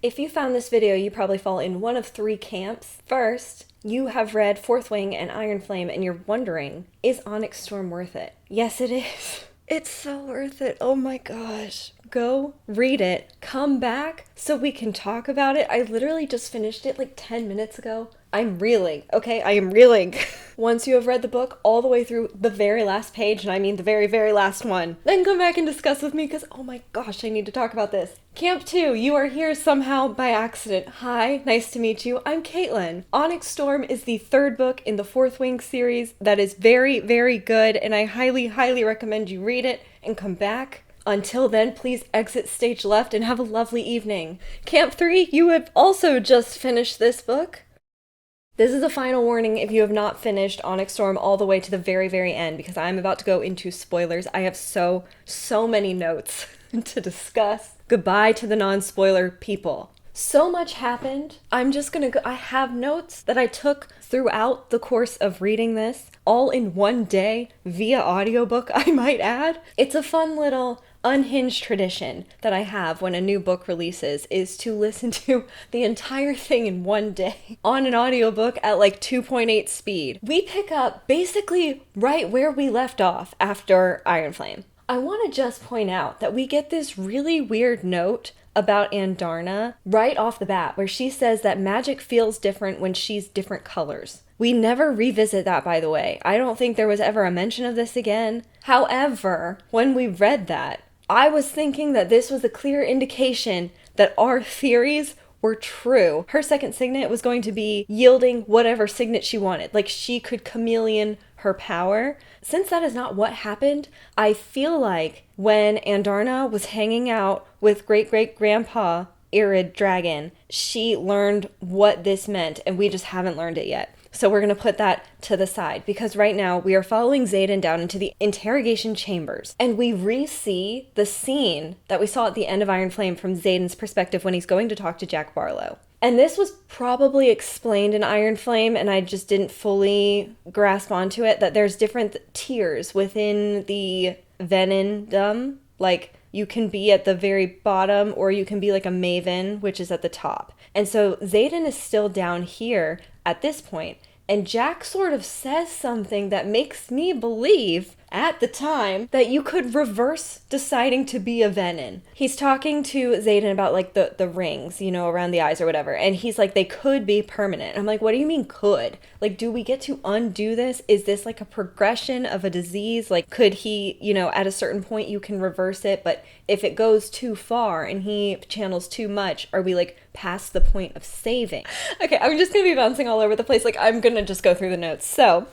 If you found this video, you probably fall in one of three camps. First, you have read Fourth Wing and Iron Flame and you're wondering, is Onyx Storm worth it? Yes, it is. It's so worth it. Oh my gosh. Go read it. Come back so we can talk about it. I literally just finished it like 10 minutes ago. I'm reeling, okay? I am reeling. Once you have read the book all the way through the very last page, and I mean the very, very last one, then come back and discuss with me because, oh my gosh, I need to talk about this. Camp 2, you are here somehow by accident. Hi, nice to meet you. I'm Caitlin. Onyx Storm is the third book in the Fourth Wing series that is very, very good, and I highly, highly recommend you read it and come back. Until then, please exit stage left and have a lovely evening. Camp 3, you have also just finished this book. This is a final warning if you have not finished Onyx Storm all the way to the very, very end, because I'm about to go into spoilers. I have so many notes to discuss. Goodbye to the non-spoiler people. So much happened. I'm just gonna go. I have notes that I took throughout the course of reading this, all in one day, via audiobook, I might add. It's a fun little unhinged tradition that I have when a new book releases, is to listen to the entire thing in one day on an audiobook at like 2.8 speed. We pick up basically right where we left off after Iron Flame. I want to just point out that we get this really weird note about Andarna right off the bat, where she says that magic feels different when she's different colors. We never revisit that, by the way. I don't think there was ever a mention of this again. However, when we read that, I was thinking that this was a clear indication that our theories were true. Her second signet was going to be yielding whatever signet she wanted. Like, she could chameleon her power. Since that is not what happened, I feel like when Andarna was hanging out with great-great-grandpa Irid Dragon, she learned what this meant, and we just haven't learned it yet. So we're going to put that to the side, because right now we are following Xaden down into the interrogation chambers, and we re-see the scene that we saw at the end of Iron Flame from Xaden's perspective when he's going to talk to Jack Barlow. And this was probably explained in Iron Flame, and I just didn't fully grasp onto it, that there's different tiers within the Venendum. Like, you can be at the very bottom, or you can be like a maven, which is at the top. And so Xaden is still down here at this point, and Jack sort of says something that makes me believe, at the time, that you could reverse deciding to be a Venin. He's talking to Xaden about, like, the rings, you know, around the eyes or whatever, and he's like, they could be permanent. I'm like, what do you mean could? Like, do we get to undo this? Is this like a progression of a disease? Like, could he, you know, at a certain point you can reverse it, but if it goes too far and he channels too much, are we, like, past the point of saving? Okay, I'm just gonna be bouncing all over the place. Like, I'm gonna just go through the notes. So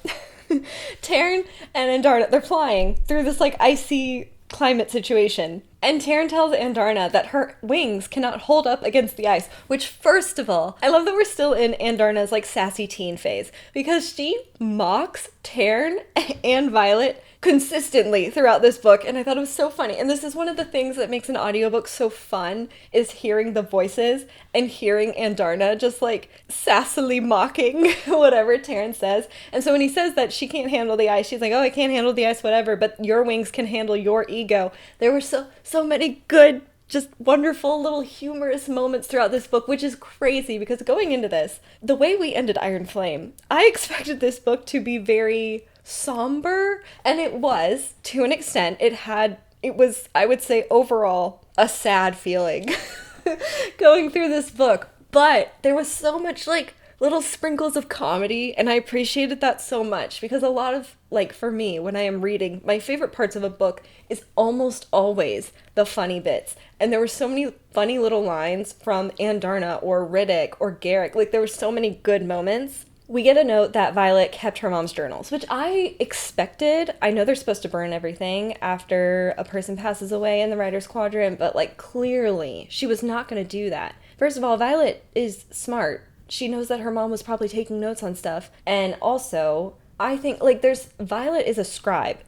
Tairn and Andarna, they're flying through this like icy climate situation, and Tairn tells Andarna that her wings cannot hold up against the ice, which, first of all, I love that we're still in Andarna's like sassy teen phase, because she mocks Tairn and Violet consistently throughout this book, and I thought it was so funny. And this is one of the things that makes an audiobook so fun, is hearing the voices and hearing Andarna just like sassily mocking whatever Tairn says. And so when he says that she can't handle the ice, she's like, oh, I can't handle the ice, whatever, but your wings can handle your ego. There were so many good, just wonderful little humorous moments throughout this book, which is crazy, because going into this, the way we ended Iron Flame, I expected this book to be very somber, and it was, to an extent. It was, I would say, overall, a sad feeling going through this book, but there was so much, like, little sprinkles of comedy, and I appreciated that so much, because a lot of, like, for me, when I am reading, my favorite parts of a book is almost always the funny bits, and there were so many funny little lines from Andarna or Ridoc or Garrick. Like, there were so many good moments. We get a note that Violet kept her mom's journals, which I expected. I know they're supposed to burn everything after a person passes away in the Writer's Quadrant, but, like, clearly she was not going to do that. First of all, Violet is smart. She knows that her mom was probably taking notes on stuff. And also, I think, like, Violet is a scribe.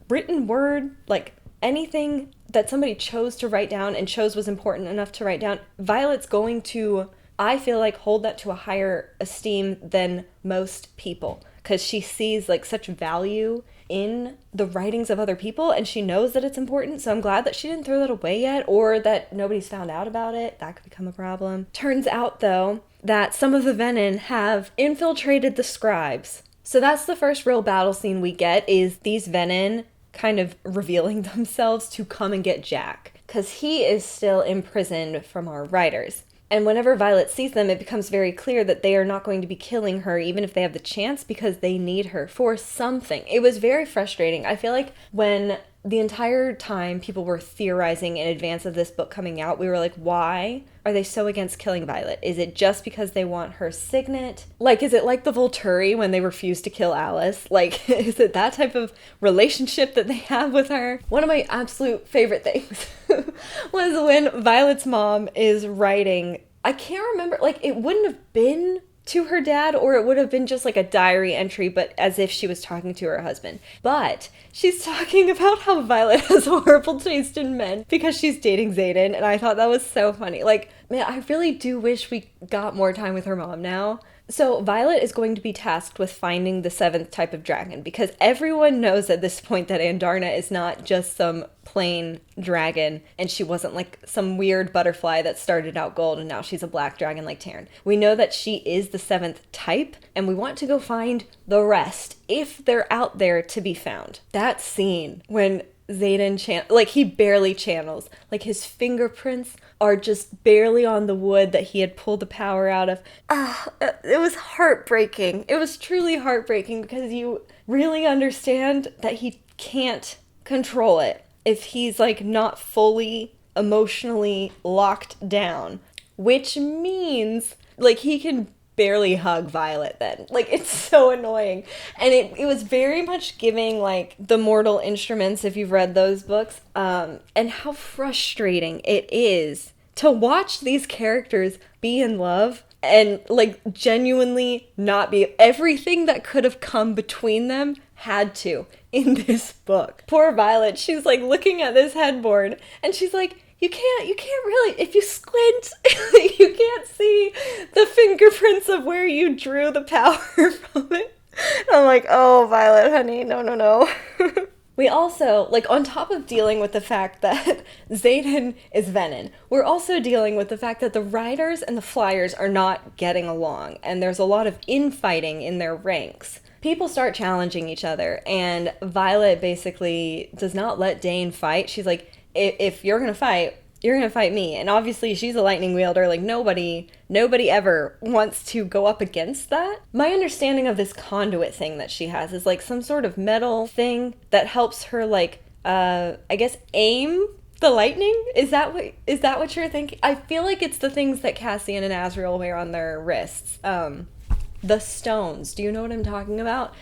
Written word, like, anything that somebody chose to write down and chose was important enough to write down, Violet's going to, I feel like, hold that to a higher esteem than most people, because she sees, like, such value in the writings of other people, and she knows that it's important, so I'm glad that she didn't throw that away yet, or that nobody's found out about it. That could become a problem. Turns out, though, that some of the Venin have infiltrated the scribes. So that's the first real battle scene we get, is these Venin kind of revealing themselves to come and get Jack, because he is still imprisoned from our riders. And whenever Violet sees them, it becomes very clear that they are not going to be killing her, even if they have the chance, because they need her for something. It was very frustrating. I feel like when the entire time people were theorizing in advance of this book coming out, we were like, why are they so against killing Violet? Is it just because they want her signet? Like, is it like the Volturi when they refused to kill Alice? Like, is it that type of relationship that they have with her? One of my absolute favorite things was when Violet's mom is writing, I can't remember, like, it wouldn't have been to her dad, or it would have been just like a diary entry, but as if she was talking to her husband. But she's talking about how Violet has horrible taste in men because she's dating Xaden, and I thought that was so funny. Like, man, I really do wish we got more time with her mom now. So Violet is going to be tasked with finding the 7th type of dragon, because everyone knows at this point that Andarna is not just some plain dragon, and she wasn't like some weird butterfly that started out gold and now she's a black dragon like Tairn. We know that she is the 7th type, and we want to go find the rest if they're out there to be found. That scene when Xaden like, he barely channels, like his fingerprints are just barely on the wood that he had pulled the power out of. It was heartbreaking. It was truly heartbreaking, because you really understand that he can't control it if he's like not fully emotionally locked down, which means like he can barely hug Violet then. Like, it's so annoying. And it was very much giving like the Mortal Instruments, if you've read those books, and how frustrating it is to watch these characters be in love and like genuinely not be. Everything that could have come between them had to in this book. Poor Violet, she's like looking at this headboard and she's like, you can't really, if you squint, you can't see the fingerprints of where you drew the power from it. And I'm like, oh, Violet, honey, no. We also, like, on top of dealing with the fact that Xaden is Venin, we're also dealing with the fact that the riders and the flyers are not getting along, and there's a lot of infighting in their ranks. People start challenging each other, and Violet basically does not let Dane fight. She's like, if you're gonna fight, you're gonna fight me. And obviously she's a lightning wielder. Like, nobody ever wants to go up against that. My understanding of this conduit thing that she has is like some sort of metal thing that helps her, like, I guess aim the lightning? Is that what you're thinking? I feel like it's the things that Cassian and Azrael wear on their wrists. The stones. Do you know what I'm talking about?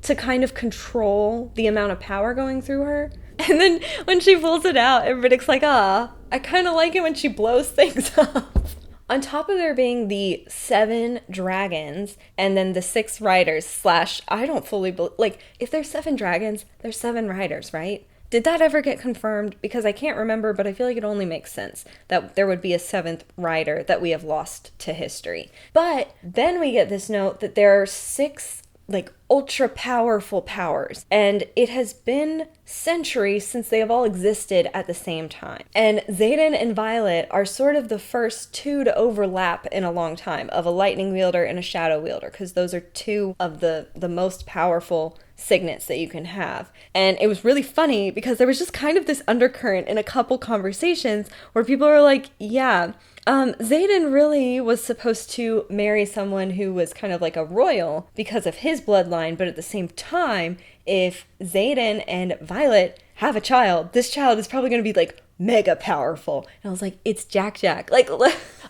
To kind of control the amount of power going through her. And then when she pulls it out, everybody's like, I kind of like it when she blows things up. On top of there being the 7 dragons and then the 6 riders / I don't fully believe, like, if there's 7 dragons, there's 7 riders, right? Did that ever get confirmed? Because I can't remember, but I feel like it only makes sense that there would be a 7th rider that we have lost to history. But then we get this note that there are 6 like ultra powerful powers, and it has been centuries since they have all existed at the same time. And Xaden and Violet are sort of the first 2 to overlap in a long time, of a lightning wielder and a shadow wielder, because those are 2 of the most powerful signets that you can have. And it was really funny because there was just kind of this undercurrent in a couple conversations where people are like, yeah, Xaden really was supposed to marry someone who was kind of like a royal because of his bloodline, but at the same time, if Xaden and Violet have a child, this child is probably going to be like mega powerful. And I was like, it's Jack. Like,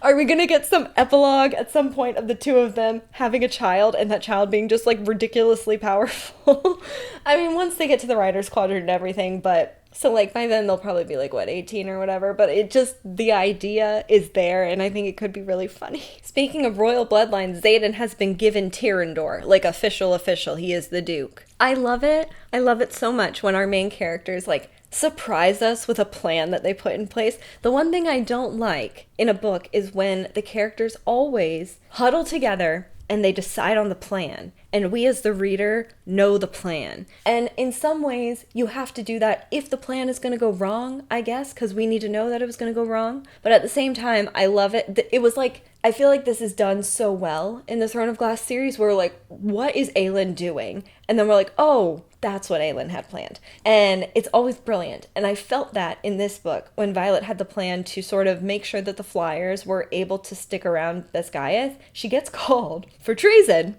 are we going to get some epilogue at some point of the 2 of them having a child and that child being just like ridiculously powerful? I mean, once they get to the Riders Quadrant and everything, but so like by then they'll probably be like, what, 18 or whatever, but it just, the idea is there, and I think it could be really funny. Speaking of royal bloodlines, Xaden has been given Tyrrendor, like official, he is the Duke. I love it so much when our main characters like surprise us with a plan that they put in place. The one thing I don't like in a book is when the characters always huddle together and they decide on the plan. And we as the reader know the plan. And in some ways, you have to do that if the plan is going to go wrong, I guess, because we need to know that it was going to go wrong. But at the same time, I love it. It was like, I feel like this is done so well in the Throne of Glass series where we're like, what is Aelin doing? And then we're like, oh, that's what Aelin had planned. And it's always brilliant. And I felt that in this book when Violet had the plan to sort of make sure that the Flyers were able to stick around Basgiath. She gets called for treason.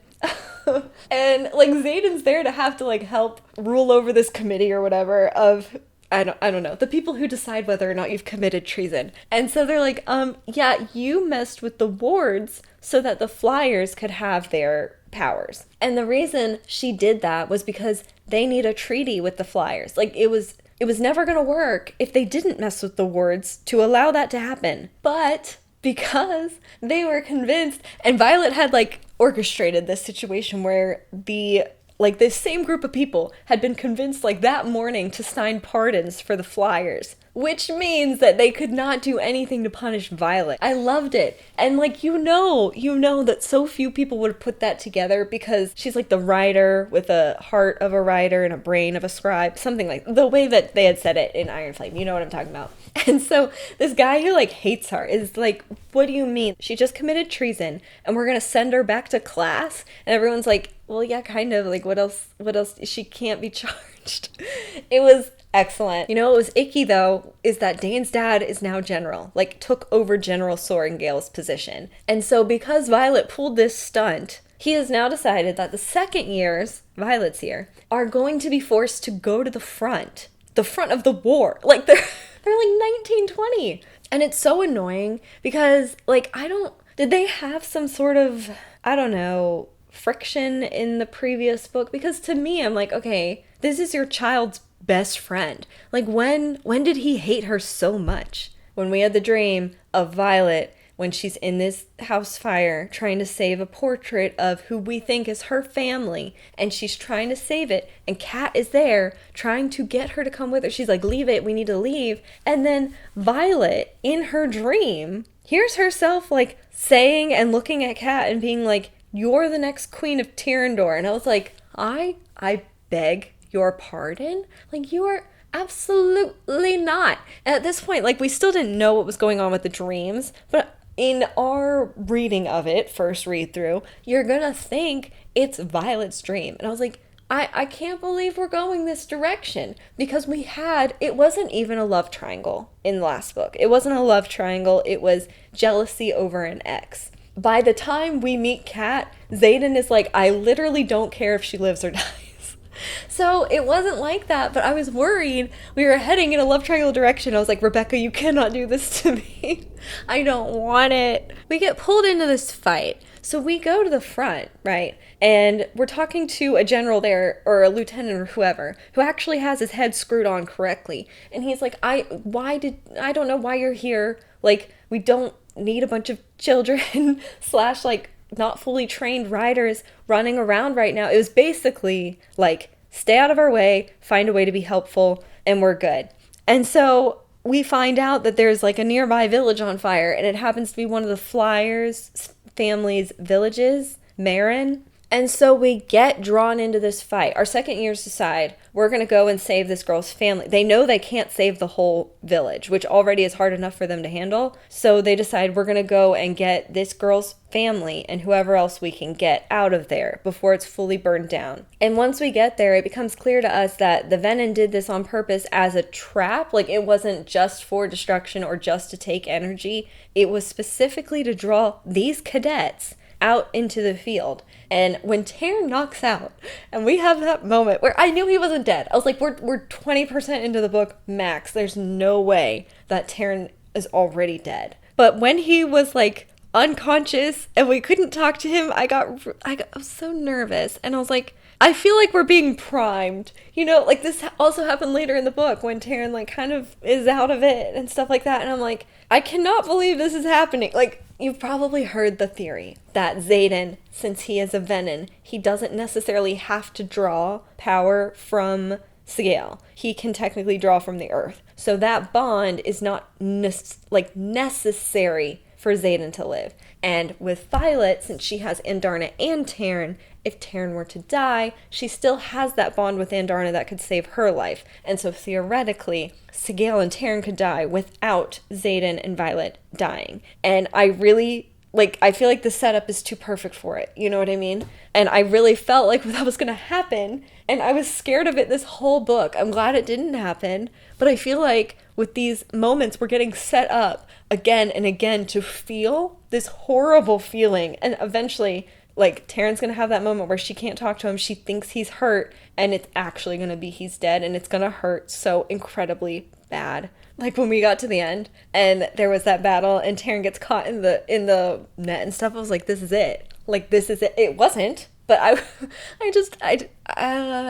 And like Xaden's there to have to like help rule over this committee or whatever of I don't know, the people who decide whether or not you've committed treason. And so they're like, yeah, you messed with the wards so that the Flyers could have their powers. And the reason she did that was because they need a treaty with the Flyers. Like it was never going to work if they didn't mess with the wards to allow that to happen. But because they were convinced, and Violet had like orchestrated this situation where this same group of people had been convinced like that morning to sign pardons for the Flyers, which means that they could not do anything to punish Violet. I loved it. And like, you know that so few people would have put that together because she's like the writer with a heart of a writer and a brain of a scribe, something like the way that they had said it in Iron Flame. You know what I'm talking about. And so this guy who like hates her is like, what do you mean? She just committed treason and we're going to send her back to class? And everyone's like, well, yeah, kind of. Like, what else? She can't be charged. It was excellent. You know what was icky, though, is that Dane's dad is now general. Like, took over General Sorrengail's position. And so because Violet pulled this stunt, he has now decided that the second years, Violet's year, are going to be forced to go to the front of the war. Like, they're like 1920. And it's so annoying because, like, did they have some sort of, I don't know, friction in the previous book? Because to me, I'm like, okay, this is your child's best friend. Like, when did he hate her so much? When we had the dream of Violet when she's in this house fire trying to save a portrait of who we think is her family, and she's trying to save it, and Kat is there trying to get her to come with her. She's like, leave it, we need to leave. And then Violet, in her dream, hears herself like saying and looking at Kat and being like, you're the next queen of Tyrrendor. And I was like, I beg your pardon? Like, you are absolutely not. At this point, like, we still didn't know what was going on with the dreams, but in our reading of it, first read through, you're gonna think it's Violet's dream. And I was like, I can't believe we're going this direction, because it wasn't even a love triangle in the last book. It wasn't a love triangle. It was jealousy over an ex. By the time we meet Kat, Xaden is like, I literally don't care if she lives or dies. So it wasn't like that, but I was worried we were heading in a love triangle direction. I was like, Rebecca, you cannot do this to me. I don't want it. We get pulled into this fight. So we go to the front, right? And we're talking to a general there, or a lieutenant or whoever, who actually has his head screwed on correctly. And he's like, I don't know why you're here. Like, we don't need a bunch of children / like not fully trained riders running around right now. It was basically like, stay out of our way, find a way to be helpful, and we're good. And so we find out that there's like a nearby village on fire, and it happens to be one of the Flyers family's villages, Marin. And so we get drawn into this fight. Our second years decide we're going to go and save this girl's family. They know they can't save the whole village, which already is hard enough for them to handle. So they decide we're going to go and get this girl's family and whoever else we can get out of there before it's fully burned down. And once we get there, it becomes clear to us that the Venom did this on purpose as a trap. Like, it wasn't just for destruction or just to take energy. It was specifically to draw these cadets out into the field. And when Tairn knocks out, and we have that moment where I knew he wasn't dead. I was like, we're 20% into the book max. There's no way that Tairn is already dead. But when he was like unconscious and we couldn't talk to him, I was so nervous. And I was like, I feel like we're being primed. You know, like this also happened later in the book when Tairn like kind of is out of it and stuff like that. And I'm like, I cannot believe this is happening. Like, you've probably heard the theory that Xaden, since he is a Venom, he doesn't necessarily have to draw power from Sgaeyl. He can technically draw from the earth. So that bond is not necessary for Xaden to live. And with Violet, since she has Andarna and Tairn, if Tairn were to die, she still has that bond with Andarna that could save her life. And so theoretically, Sgaeyl and Tairn could die without Xaden and Violet dying. And I really, I feel like the setup is too perfect for it. You know what I mean? And I really felt like that was going to happen. And I was scared of it this whole book. I'm glad it didn't happen. But I feel like with these moments, we're getting set up again and again to feel this horrible feeling. And eventually, Tairn's going to have that moment where she can't talk to him. She thinks he's hurt. And it's actually going to be he's dead. And it's going to hurt so incredibly bad. Like when we got to the end and there was that battle and Tairn gets caught in the net and stuff. I was like, this is it. This is it. It wasn't. But I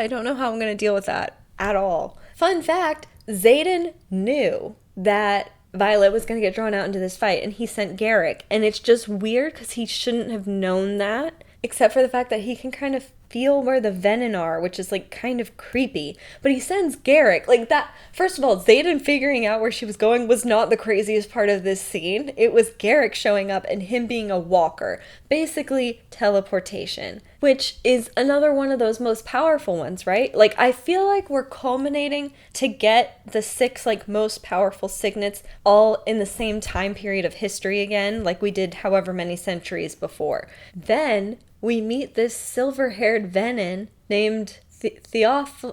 don't know how I'm going to deal with that at all. Fun fact, Xaden knew that Violet was going to get drawn out into this fight, and he sent Garrick. And it's just weird because he shouldn't have known that, except for the fact that he can kind of feel where the venom are, which is kind of creepy. But he sends Garrick. That, first of all, Xaden figuring out where she was going was not the craziest part of this scene. It was Garrick showing up and him being a walker. Basically, teleportation. Which is another one of those most powerful ones, right? I feel like we're culminating to get the 6, most powerful signets all in the same time period of history again, like we did however many centuries before. Then we meet this silver-haired venom named Theophilus,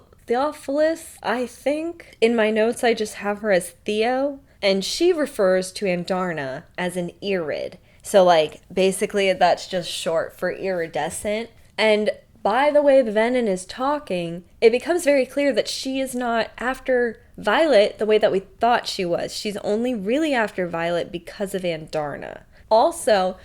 I think. In my notes, I just have her as Theo, and she refers to Andarna as an irid. So, basically that's just short for iridescent. And by the way the venom is talking, it becomes very clear that she is not after Violet the way that we thought she was. She's only really after Violet because of Andarna. Also,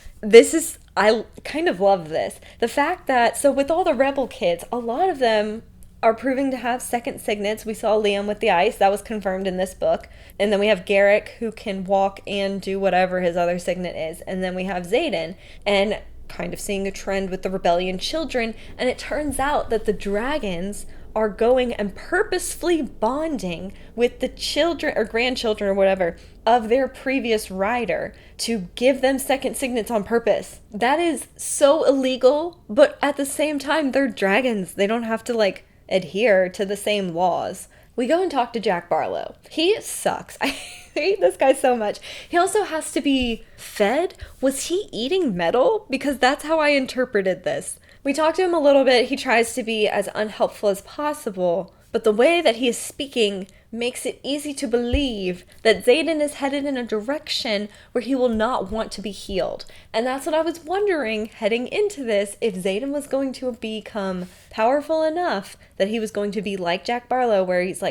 I kind of love this. The fact that, so with all the rebel kids, a lot of them are proving to have second signets. We saw Liam with the ice. That was confirmed in this book. And then we have Garrick, who can walk and do whatever his other signet is. And then we have Xaden. And kind of seeing a trend with the rebellion children. And it turns out that the dragons are going and purposefully bonding with the children or grandchildren or whatever of their previous rider to give them second signets on purpose. That is so illegal, but at the same time, they're dragons. They don't have to adhere to the same laws. We go and talk to Jack Barlow. He sucks. I hate this guy so much. He also has to be fed. Was he eating metal? Because that's how I interpreted this. We talked to him a little bit. He tries to be as unhelpful as possible, but the way that he is speaking makes it easy to believe that Xaden is headed in a direction where he will not want to be healed. And that's what I was wondering heading into this, if Xaden was going to become powerful enough that he was going to be like Jack Barlow, where he's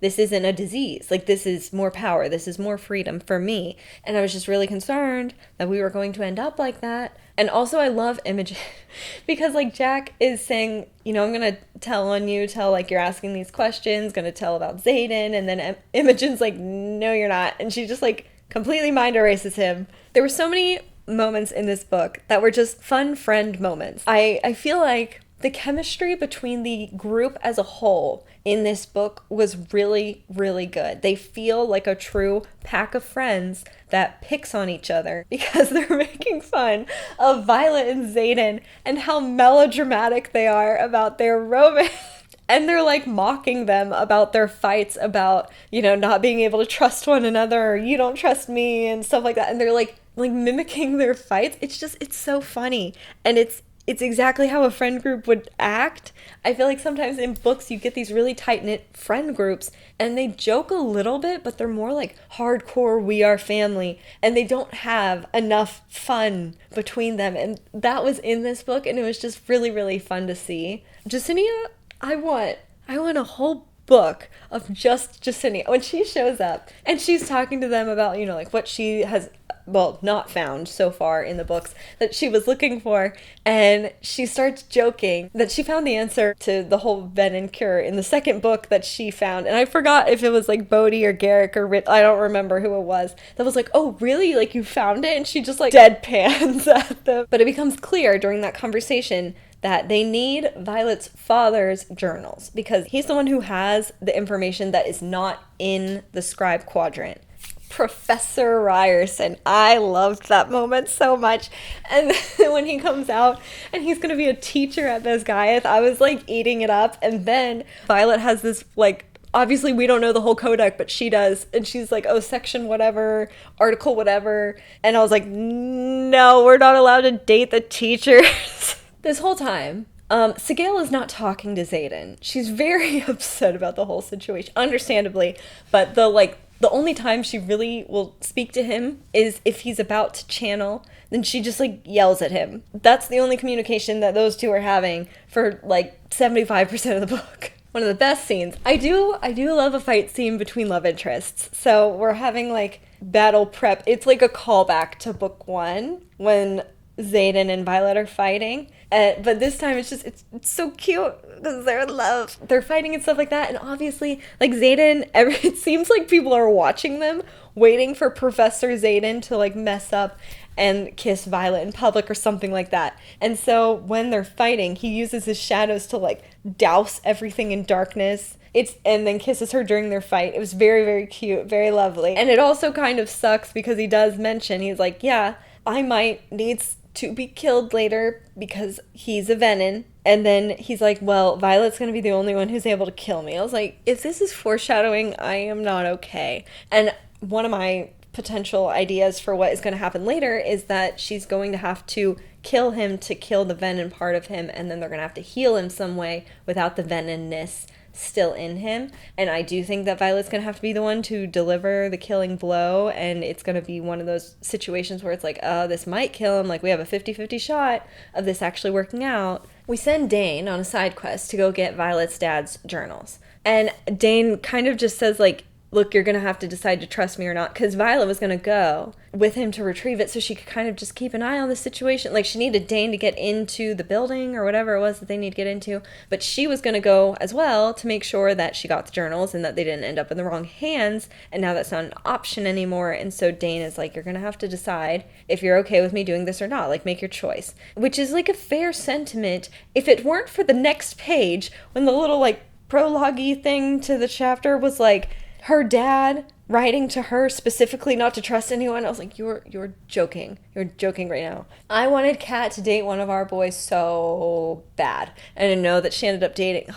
this isn't a disease. This is more power. This is more freedom for me. And I was just really concerned that we were going to end up like that. And also I love Imogen because Jack is saying, I'm going to tell on you till you're asking these questions, going to tell about Xaden. And then Imogen's no, you're not. And she just completely mind erases him. There were so many moments in this book that were just fun friend moments. I feel like the chemistry between the group as a whole in this book was really, really good. They feel like a true pack of friends that picks on each other because they're making fun of Violet and Xaden and how melodramatic they are about their romance. And they're mocking them about their fights about, not being able to trust one another, or you don't trust me and stuff like that. And they're mimicking their fights. It's so funny. And it's exactly how a friend group would act. I feel like sometimes in books you get these really tight-knit friend groups and they joke a little bit, but they're more hardcore, we are family, and they don't have enough fun between them. And that was in this book, and it was just really, really fun to see. Jacinia, I want a whole book of just Jacinia. When she shows up and she's talking to them about, what she has not found so far in the books that she was looking for, and she starts joking that she found the answer to the whole venom cure in the second book that she found, and I forgot if it was Bodhi or Garrick or I don't remember who it was, that was oh really, you found it? And she just deadpans at them. But it becomes clear during that conversation that they need Violet's father's journals because he's the one who has the information that is not in the scribe quadrant. Professor Riorson. I loved that moment so much. And then when he comes out and he's going to be a teacher at Basgiath, I was like eating it up. And then Violet has this like, obviously we don't know the whole codex, but she does. And she's like, oh, section whatever, article whatever. And I was like, no, we're not allowed to date the teachers. This whole time, Sgaeyl is not talking to Xaden. She's very upset about the whole situation, understandably. But the only time she really will speak to him is if he's about to channel. Then she just like yells at him. That's the only communication that those two are having for like 75% of the book. One of the best scenes. I do love a fight scene between love interests. So we're having like battle prep. It's like a callback to book 1 when Xaden and Violet are fighting. But this time it's so cute because they're in love. They're fighting and stuff like that. And obviously, like Xaden, it seems like people are watching them, waiting for Professor Xaden to like mess up and kiss Violet in public or something like that. And so when they're fighting, he uses his shadows to like douse everything in darkness. And then kisses her during their fight. It was very, very cute, very lovely. And it also kind of sucks because he does mention, he's like, yeah, I might need to be killed later because he's a venom. And then he's like, well, Violet's going to be the only one who's able to kill me. I was like, if this is foreshadowing, I am not okay. And one of my potential ideas for what is going to happen later is that she's going to have to kill him to kill the venom part of him, and then they're going to have to heal him some way without the venomness still in him. And I do think that Violet's gonna have to be the one to deliver the killing blow, and it's gonna be one of those situations where it's like, this might kill him, like we have a 50-50 shot of this actually working out. We send Dane on a side quest to go get Violet's dad's journals, and Dane kind of just says like, look, you're gonna have to decide to trust me or not, because Violet was gonna go with him to retrieve it so she could kind of just keep an eye on the situation. Like, she needed Dane to get into the building or whatever it was that they need to get into, but she was gonna go as well to make sure that she got the journals and that they didn't end up in the wrong hands. And now that's not an option anymore, and so Dane is like, you're gonna have to decide if you're okay with me doing this or not. Like, make your choice, which is like a fair sentiment if it weren't for the next page when the little like prologue-y thing to the chapter was like her dad writing to her specifically not to trust anyone. I was like, you're joking. You're joking right now. I wanted Kat to date one of our boys so bad. And to know that she ended up dating,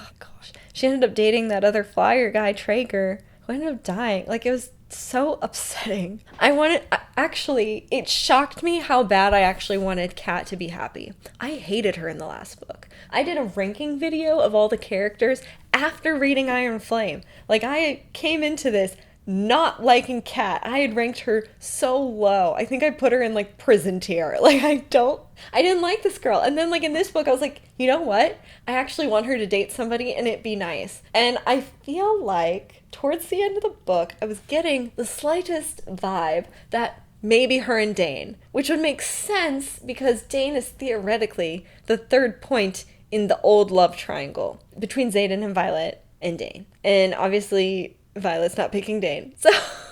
she ended up dating that other flyer guy, Traeger, who ended up dying. Like, it was so upsetting. It shocked me how bad I actually wanted Kat to be happy. I hated her in the last book. I did a ranking video of all the characters after reading Iron Flame. Like, I came into this not liking Kat. I had ranked her so low. I think I put her in like prison tier. Like, I didn't like this girl. And then like in this book, I was like, you know what? I actually want her to date somebody and it be nice. And I feel like towards the end of the book, I was getting the slightest vibe that maybe her and Dane, which would make sense because Dane is theoretically the third point in the old love triangle between Xaden and Violet and Dane. And obviously Violet's not picking Dane.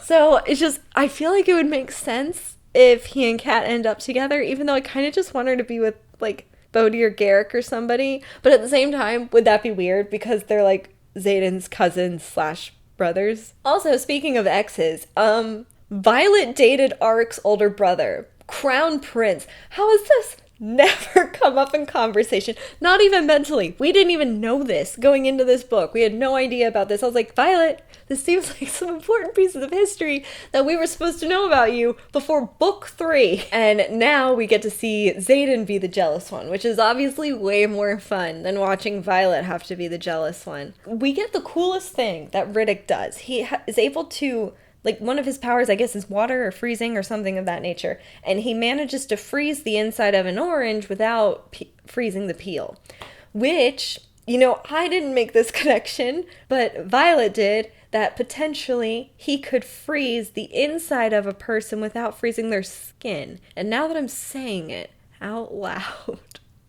So it's just, I feel like it would make sense if he and Kat end up together, even though I kind of just want her to be with like Bodhi or Garrick or somebody. But at the same time, would that be weird because they're like Xaden's cousins / brothers? Also, speaking of exes, Violet dated Aric's older brother, Crown Prince. How is this never come up in conversation? Not even mentally. We didn't even know this going into this book. We had no idea about this. I was like, Violet, this seems like some important pieces of history that we were supposed to know about you before book 3. And now we get to see Xaden be the jealous one, which is obviously way more fun than watching Violet have to be the jealous one. We get the coolest thing that Ridoc does. He is able to, like, one of his powers, I guess, is water or freezing or something of that nature. And he manages to freeze the inside of an orange without freezing the peel. Which, you know, I didn't make this connection, but Violet did, that potentially he could freeze the inside of a person without freezing their skin. And now that I'm saying it out loud,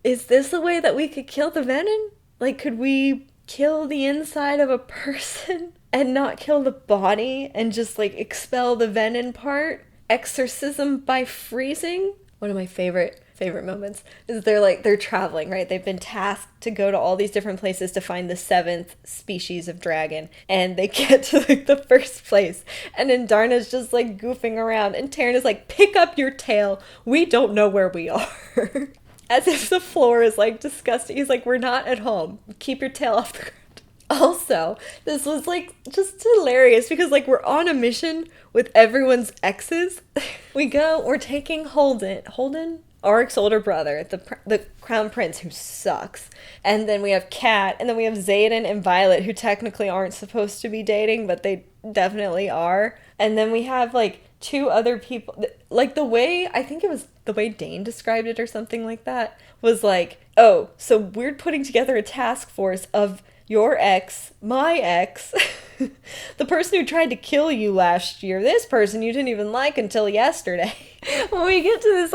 is this a way that we could kill the venom? Like, could we kill the inside of a person and not kill the body and just like expel the venom part? Exorcism by freezing? One of my favorite favorite moments is they're traveling, right? They've been tasked to go to all these different places to find the 7th species of dragon, and they get to like the first place, and Andarna's just like goofing around, and Tairn is like, pick up your tail, we don't know where we are. As if the floor is like disgusting. He's like, we're not at home, keep your tail off the ground. Also, this was like just hilarious because like we're on a mission with everyone's exes. We're taking Holden, Aric's older brother, the crown prince who sucks. And then we have Kat, and then we have Xaden and Violet who technically aren't supposed to be dating, but they definitely are. And then we have like 2 other people, like the way Dane described it or something like that was like, oh, so we're putting together a task force of your ex, my ex, the person who tried to kill you last year, this person you didn't even like until yesterday. When we get to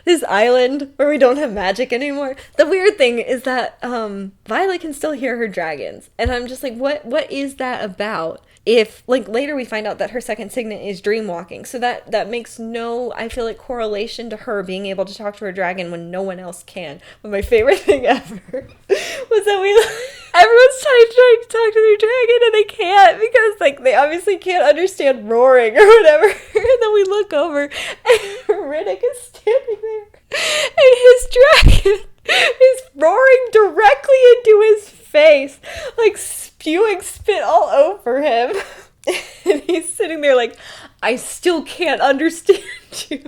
this island where we don't have magic anymore, the weird thing is that Violet can still hear her dragons. And I'm just like, what is that about? If, like, later we find out that her second signet is dreamwalking. So that makes no, I feel like, correlation to her being able to talk to her dragon when no one else can. But my favorite thing ever was that everyone's trying to talk to their dragon and they can't because, like, they obviously can't understand roaring or whatever. And then we look over and Ridoc is standing there and his dragon is roaring directly into his face, like spewing spit all over him. And he's sitting there like, I still can't understand you.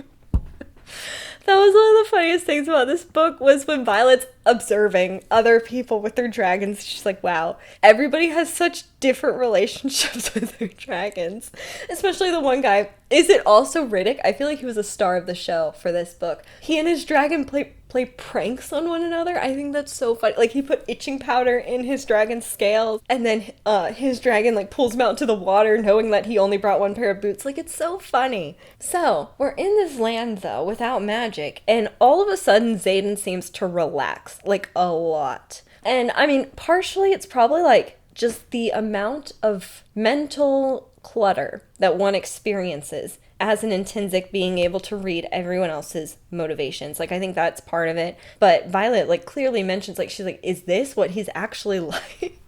That was one of the funniest things about this book was when Violet's observing other people with their dragons. She's like, wow, everybody has such different relationships with their dragons. Especially the one guy. Is it also Ridoc? I feel like he was a star of the show for this book. He and his dragon play pranks on one another. I think that's so funny. Like, he put itching powder in his dragon's scales, and then his dragon like pulls him out into the water knowing that he only brought 1 pair of boots. Like, it's so funny. So we're in this land though without magic, and all of a sudden Xaden seems to relax like a lot. And I mean, partially it's probably like just the amount of mental clutter that one experiences as an intrinsic, being able to read everyone else's motivations. Like, I think that's part of it. But Violet, like, clearly mentions, like, she's like, is this what he's actually like?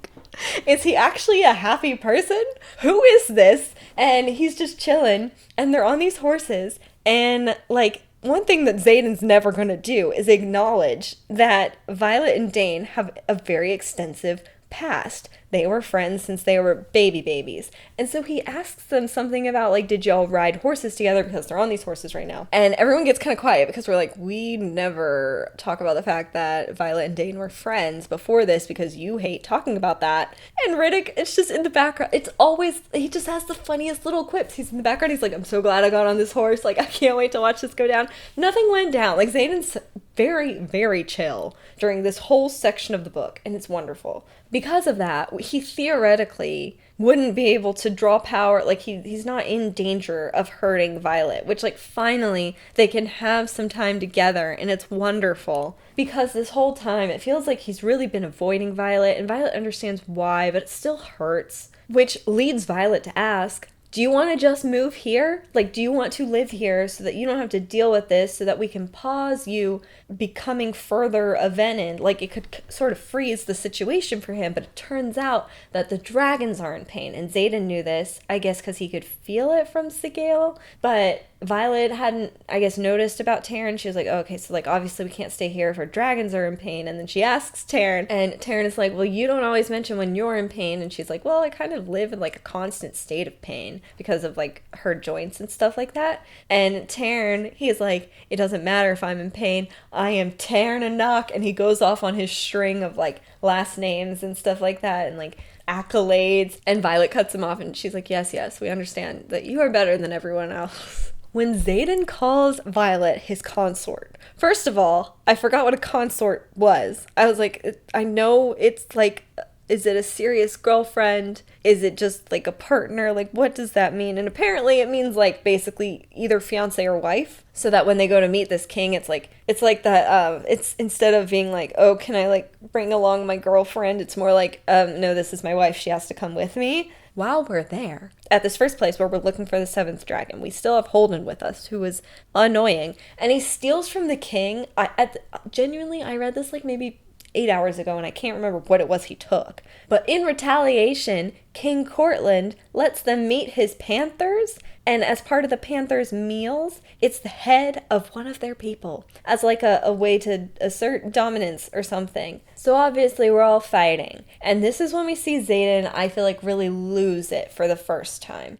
Is he actually a happy person? Who is this? And he's just chilling, and they're on these horses, and, like, one thing that Xaden's never going to do is acknowledge that Violet and Dane have a very extensive past. They were friends since they were babies. And so he asks them something about, like, did y'all ride horses together? Because they're on these horses right now. And everyone gets kind of quiet because we're like, we never talk about the fact that Violet and Dane were friends before this because you hate talking about that. And Ridoc, it's just in the background. It's always, he just has the funniest little quips. He's in the background. He's like, I'm so glad I got on this horse. Like, I can't wait to watch this go down. Nothing went down. Like, Xaden's very, very chill during this whole section of the book. And it's wonderful. Because of that, he theoretically wouldn't be able to draw power. Like, he's not in danger of hurting Violet, which, like, finally they can have some time together, and it's wonderful. Because this whole time it feels like he's really been avoiding Violet, and Violet understands why, but it still hurts. Which leads Violet to ask, do you want to just move here? Like, do you want to live here so that you don't have to deal with this, so that we can pause you becoming further avented? Like, it could sort of freeze the situation for him, but it turns out that the dragons are in pain. And Xaden knew this, I guess, because he could feel it from Sgaeyl. But Violet hadn't, I guess, noticed about Tairn. She was like, oh, okay, so, like, obviously we can't stay here if our dragons are in pain. And then she asks Tairn, and Tairn is like, well, you don't always mention when you're in pain. And she's like, well, I kind of live in, like, a constant state of pain because of, like, her joints and stuff like that. And Tairn, he's like, it doesn't matter if I'm in pain. I am Tairn enough. And he goes off on his string of, like, last names and stuff like that, and, like, accolades. And Violet cuts him off, and she's like, yes, we understand that you are better than everyone else. When Xaden calls Violet his consort, first of all, I forgot what a consort was. I was like, I know it's like, is it a serious girlfriend? Is it just like a partner? Like, what does that mean? And apparently it means, like, basically either fiance or wife. So that when they go to meet this king, it's like that, it's instead of being like, oh, can I, like, bring along my girlfriend? It's more like, no, this is my wife. She has to come with me. while we're there, at this first place where we're looking for the 7th dragon, we still have Holden with us, who is annoying. And he steals from the king. Genuinely, I read this like maybe 8 hours ago, and I can't remember what it was he took. But in retaliation, King Courtland lets them meet his panthers, and as part of the panthers' meals, it's the head of one of their people, as like a way to assert dominance or something. So obviously we're all fighting. And this is when we see Xaden, I feel like, really lose it for the first time.